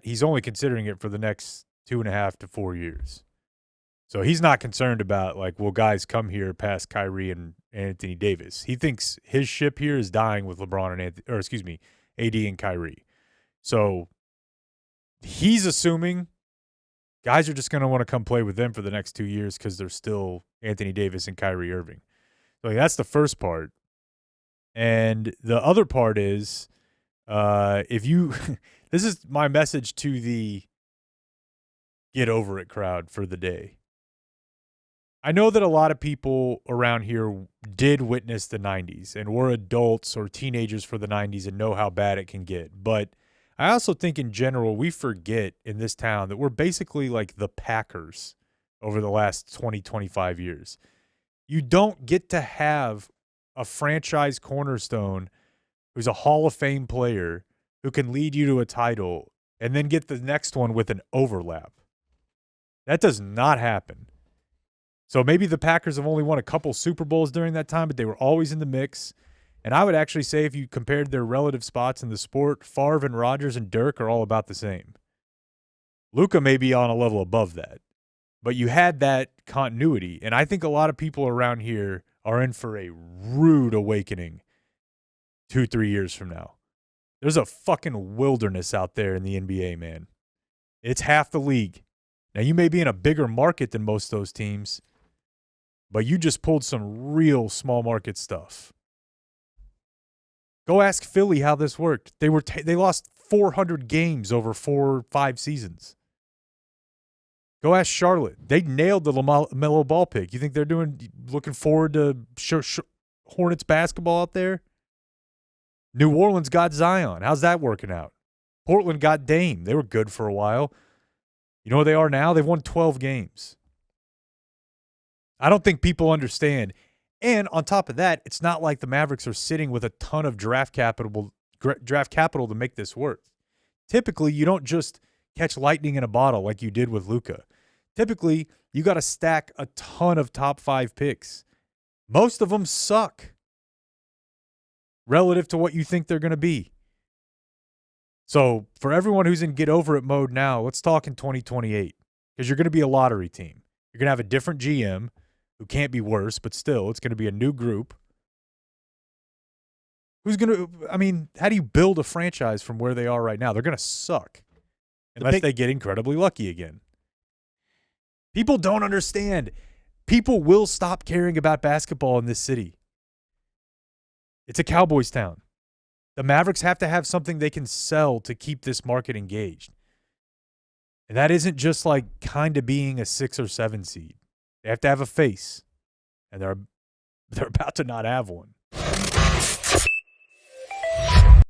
he's only considering it for the next 2.5 to 4 years. So he's not concerned about, like, will guys come here past Kyrie and Anthony Davis. He thinks his ship here is dying with LeBron and AD and Kyrie. So he's assuming guys are just going to want to come play with them for the next 2 years because they're still Anthony Davis and Kyrie Irving. So that's the first part. And the other part is, if you – this is my message to the get over it crowd for the day. I know that a lot of people around here did witness the 90s and were adults or teenagers for the 90s and know how bad it can get. But I also think in general we forget in this town that we're basically like the Packers over the last 20, 25 years. You don't get to have a franchise cornerstone who's a Hall of Fame player who can lead you to a title and then get the next one with an overlap. That does not happen. So maybe the Packers have only won a couple Super Bowls during that time, but they were always in the mix. And I would actually say if you compared their relative spots in the sport, Favre and Rodgers and Dirk are all about the same. Luka may be on a level above that. But you had that continuity. And I think a lot of people around here are in for a rude awakening 2-3 years from now. There's a fucking wilderness out there in the NBA, man. It's half the league. Now, you may be in a bigger market than most of those teams, but you just pulled some real small market stuff. Go ask Philly how this worked. They lost 400 games over 4 or 5 seasons. Go ask Charlotte. They nailed the LaMelo Ball pick. You think they're looking forward to Hornets basketball out there? New Orleans got Zion. How's that working out? Portland got Dame. They were good for a while. You know where they are now? They've won 12 games. I don't think people understand. And on top of that, it's not like the Mavericks are sitting with a ton of draft capital to make this work. Typically, you don't just catch lightning in a bottle like you did with Luka. Typically, you got to stack a ton of top 5 picks. Most of them suck relative to what you think they're going to be. So for everyone who's in get over it mode now, let's talk in 2028 because you're going to be a lottery team. You're going to have a different GM who can't be worse, but still it's going to be a new group. How do you build a franchise from where they are right now? They're going to suck unless they get incredibly lucky again. People don't understand. People will stop caring about basketball in this city. It's a Cowboys town. The Mavericks have to have something they can sell to keep this market engaged. And that isn't just like kind of being a 6 or 7 seed. They have to have a face. And they're about to not have one.